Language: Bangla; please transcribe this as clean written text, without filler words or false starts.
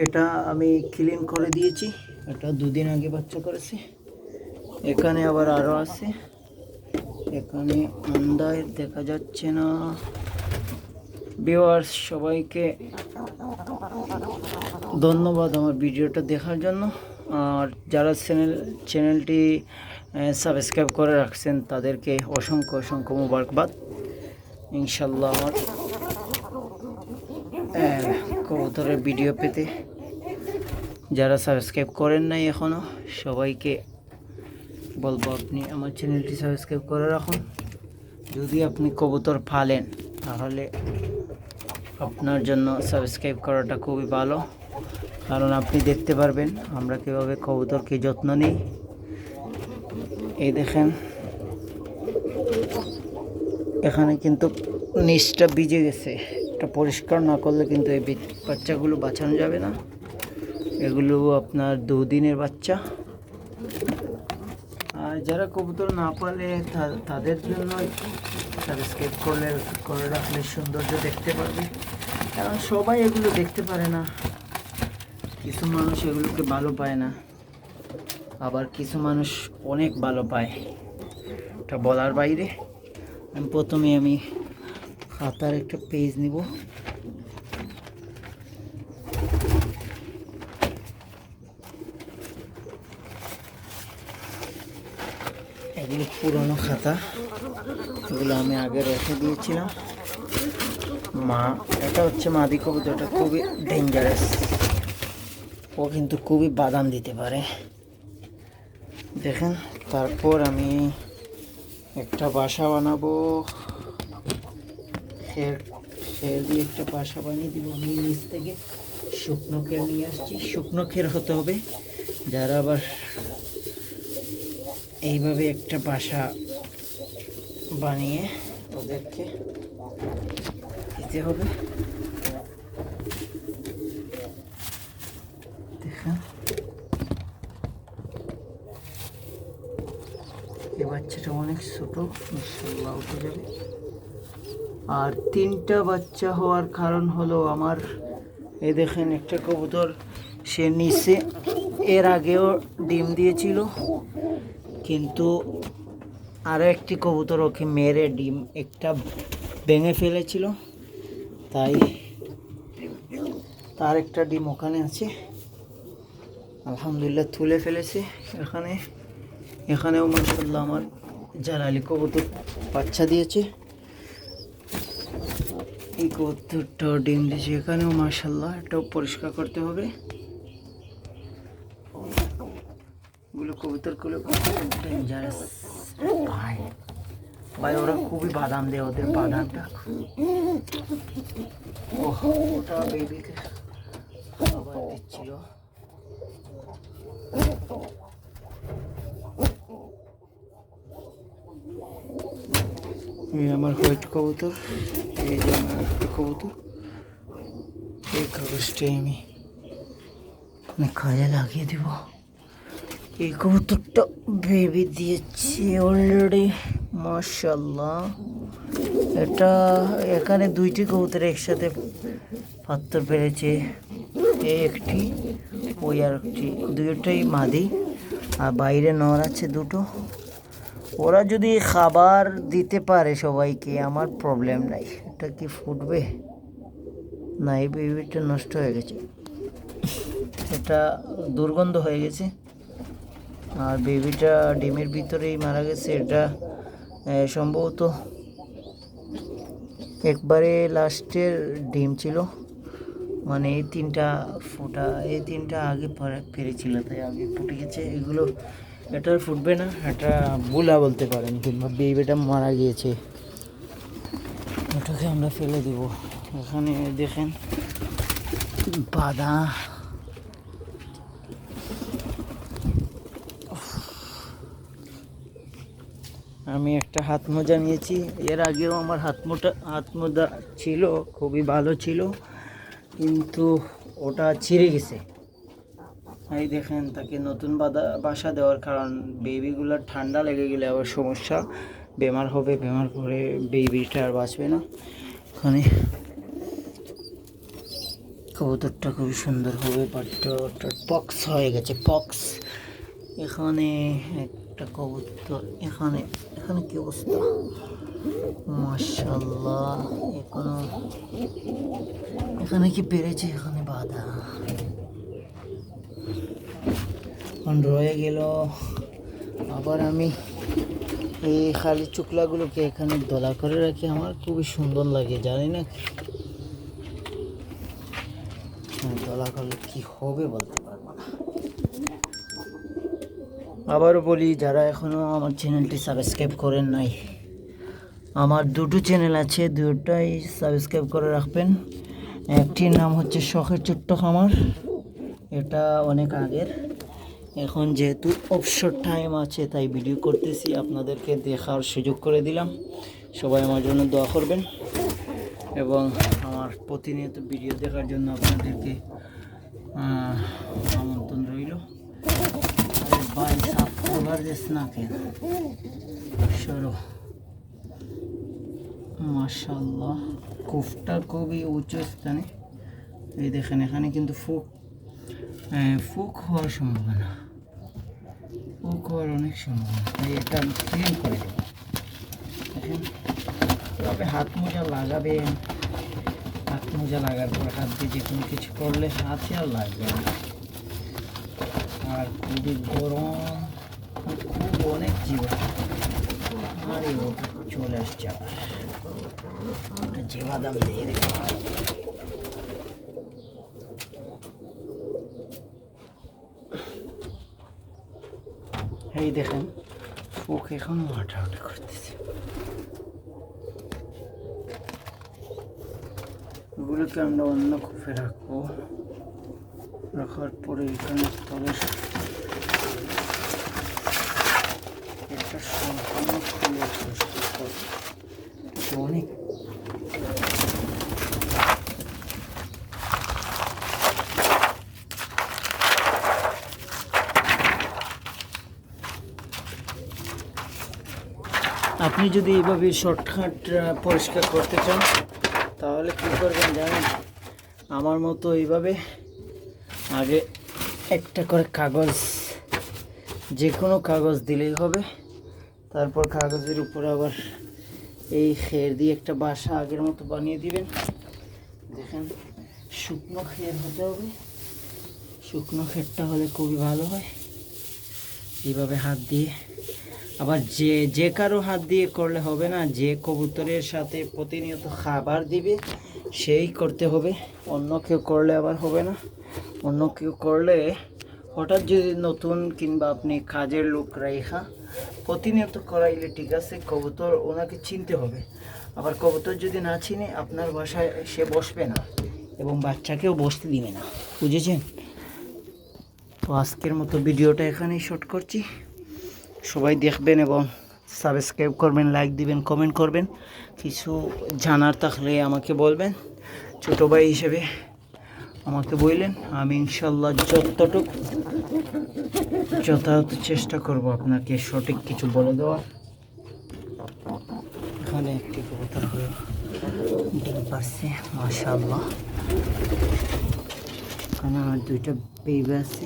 এটা আমি ক্লিন করে দিয়েছি, এটা দুদিন আগে বাচ্চা করেছে। এখানে আবার আরও আছে, এখানে আন্দায় দেখা যাচ্ছে না। ভিউয়ার্স সবাইকে ধন্যবাদ আমার ভিডিওটা দেখার জন্য। আর যারা চ্যানেলটি সাবস্ক্রাইব করে রাখছেন তাদেরকে অসংখ্য অসংখ্য মোবারকবাদ। ইনশাল্লাহ আমার কবুতরের ভিডিও পেতে যারা সাবস্ক্রাইব করেন নাই এখনও, সবাইকে বলবো আপনি আমার চ্যানেলটি সাবস্ক্রাইব করে রাখুন। যদি আপনি কবুতর পালেন তাহলে আপনার জন্য সাবস্ক্রাইব করাটা খুবই ভালো, কারণ আপনি দেখতে পারবেন আমরা কীভাবে কবুতরকে যত্ন নিই। এই দেখেন এখানে কিন্তু নিচটা ভিজে গেছে, এটা পরিষ্কার না করলে কিন্তু এই বাচ্চাগুলো বাঁচানো যাবে না। এগুলো আপনার 2 দিনের বাচ্চা। আর যারা কবুতর না পালে তাদের জন্য সাবস্ক্রাইব করে রাখলে সৌন্দর্য দেখতে পারবে, কারণ সবাই এগুলো দেখতে পারে না। কিছু মানুষ এগুলোকে ভালো পায় না, আবার কিছু মানুষ অনেক ভালো পায়, এটা বলার বাইরে। প্রথমে আমি খাতার একটা পেজ নিব। এগুলো পুরনো খাতা, এগুলো আমি আগে রেখে দিয়েছিলাম। এটা হচ্ছে মাদি কবুতর, এটা খুবই ডেঞ্জারাস, ও কিন্তু খুবই বাদাম দিতে পারে। দেখেন, তারপর আমি একটা বাসা বানাবো, খের দিয়ে একটা বাসা বানিয়ে দিব। আমি নিচ থেকে শুকনো খের নিয়ে আসছি, শুকনো খের হতে হবে। যারা আবার এইভাবে একটা বাসা বানিয়ে ওদেরকে দিতে হবে। দেখেন এই বাচ্চাটা অনেক ছোট, ইনশাআল্লাহ উঠে যাবে। আর 3টা বাচ্চা হওয়ার কারণ হলো আমার, এই দেখেন একটা কবুতর সে নিচে এর আগেও ডিম দিয়েছিল, কিন্তু আরও একটি কবুতর ওকে মেরে ডিম একটা ভেঙে ফেলেছিল, তাই তার একটা ডিম ওখানে আছে। আলহামদুলিল্লাহ তুলে ফেলেছে। এখানেও মাশাআল্লাহ আমার জালালি কবুতর বাচ্চা দিয়েছে। এই কবুতরটাও ডিম দিয়েছে, এখানেও মাশাআল্লাহ। এটাও পরিষ্কার করতে হবে। এগুলো কবুতরগুলো ডেঞ্জারাস ভাই, ওরা খুবই বাদাম দেয়, ওদের বাদামটা। ওটা বেবিকে খাবার দিচ্ছিল। এই আমার হোয়াইট কবুতর, এই যে আমার একটা কবুতর। এই কাগজটাই আমি কাজে লাগিয়ে দিব। এই কবুতরটা বেবি দিয়েছে অলরেডি, মাশাআল্লাহ। এটা এখানে 2টি কবুতর একসাথে পাত্তর পেরেছে, এই একটি, ওই আর একটি, 2টাই মাদি। আর বাইরে নর আছে 2টো। ওরা যদি খাবার দিতে পারে সবাইকে, আমার প্রবলেম নাই। এটা কি ফুটবে না? এই বেবিটা নষ্ট হয়ে গেছে, এটা দুর্গন্ধ হয়ে গেছে। আর বেবিটা ডিমের ভিতরেই মারা গেছে। এটা সম্ভবত একবারে লাস্টের ডিম ছিল, মানে এই 3টা আগে পেরেছিল, তাই আগে ফুটে গেছে। এগুলো এটা ফুটবে না, এটা বুলা বলতে পারেন, কিংবা বেবিটা মারা গিয়েছে, ওটাকে আমরা ফেলে দিব। এখানে দেখেন বাদা, আমি একটা হাত মোজা নিয়েছি। এর আগেও আমার হাত মোজা ছিল, খুবই ভালো ছিল, কিন্তু ওটা ছিঁড়ে গেছে। এই দেখেন, তাকে নতুন বাসা দেওয়ার কারণ বেবিগুলো ঠান্ডা লেগে গেলে আবার সমস্যা, বেমার হবে, বেমার করে বেবিটা আর বাঁচবে না। ওখানে কবুতরটা খুবই সুন্দর হবে, বাট পক্স হয়ে গেছে, পক্স। এখানে একটা কবুতর, এখানে এখানে কি অবস্থা, মাশাআল্লাহ। এখনো এখানে কি পেরেছে, এখানে বাধা এখন রয়ে গেল। আবার আমি এই খালি চুকলাগুলোকে এখানে দলা করে রাখি, আমার খুবই সুন্দর লাগে, জানি না দলা করলে কি হবে বলতে পারবো না। আবারও বলি, যারা এখনো আমার চ্যানেলটি সাবস্ক্রাইব করেন নাই, আমার দুটো চ্যানেল আছে, দুটোই সাবস্ক্রাইব করে রাখবেন। একটির নাম হচ্ছে শখের ছোট্ট খামার, এটা অনেক আগের, এখন যেহেতু অবসর টাইম আছে তাই ভিডিও করতেছি, আপনাদেরকে দেখার সুযোগ করে দিলাম। সবাই আমার জন্য দোয়া করবেন এবং আমার প্রতিনিয়ত ভিডিও দেখার জন্য আপনাদেরকে আমন্ত্রণ রইল। ভাই সাফ করবার দিস না কেন, সরো। মাশাআল্লাহ, কুফটা খুবই উঁচু স্থানে। এই দেখেন এখানে কিন্তু ফুক হওয়ার সম্ভাবনা, ফুক হওয়ার অনেক সম্ভাবনা, তাই এটা আমি ক্লিন করে দেবো। দেখেন তবে হাত মোজা লাগাবেন, হাত মোজা লাগার পর হাত দিয়ে যে কোনো কিছু করলে হাতে আর লাগবে না। আর খুবই গরম, খুব অনেক জীবন, আর চলে আসছে আবার জিবা দাম দিয়ে দেবে। এই দেখেন ফুক এখন হাঁটাহাঁটি করতেছে, এগুলোকে আমরা অন্য কূপে রাখবো। রাখার পরে এখানে তবে একটা সম্পূর্ণ খুলে অনেক আপনি যদি এইভাবে শর্টকাট পরিষ্কার করতে চান তাহলে কী করবেন জানেন, আমার মতো এইভাবে আগে একটা করে কাগজ, যে কোনো কাগজ দিলেই হবে। তারপর কাগজের উপর আবার এই খের দিয়ে একটা বাসা আগের মতো বানিয়ে দিবেন। দেখেন শুকনো খের হতে হবে, শুকনো খেরটা হলে খুবই ভালো হয়। এইভাবে হাত দিয়ে, আবার যে কারো হাত দিয়ে করলে হবে না, যে কবুতরের সাথে প্রতিনিয়ত খাবার দিবে সেই করতে হবে, অন্য কেউ করলে আবার হবে না। অন্য কেউ করলে হঠাৎ যদি নতুন কিংবা আপনি কাজের লোক রাইখা প্রতিনিয়ত করাইলে ঠিক আছে, কবুতর ওনাকে চিনতে হবে। আবার কবুতর যদি না চিনে আপনার বাসায় সে বসবে না এবং বাচ্চাকেও বসতে দিবে না, বুঝেছেন? তো আজকের মতো ভিডিওটা এখানেই শর্ট করছি। সবাই দেখবেন এবং সাবস্ক্রাইব করবেন, লাইক দিবেন, কমেন্ট করবেন। কিছু জানার থাকলে আমাকে বলবেন, ছোটো ভাই হিসেবে আমাকে বললেন, আমি ইনশাল্লাহ যথাযথ চেষ্টা করব আপনাকে সঠিক কিছু বলে দেওয়ার। এখানে একটি কবুতর হয়ে ডিম পারছে, মাশাআল্লাহ। এখানে আমার দুইটা বেবি আছে।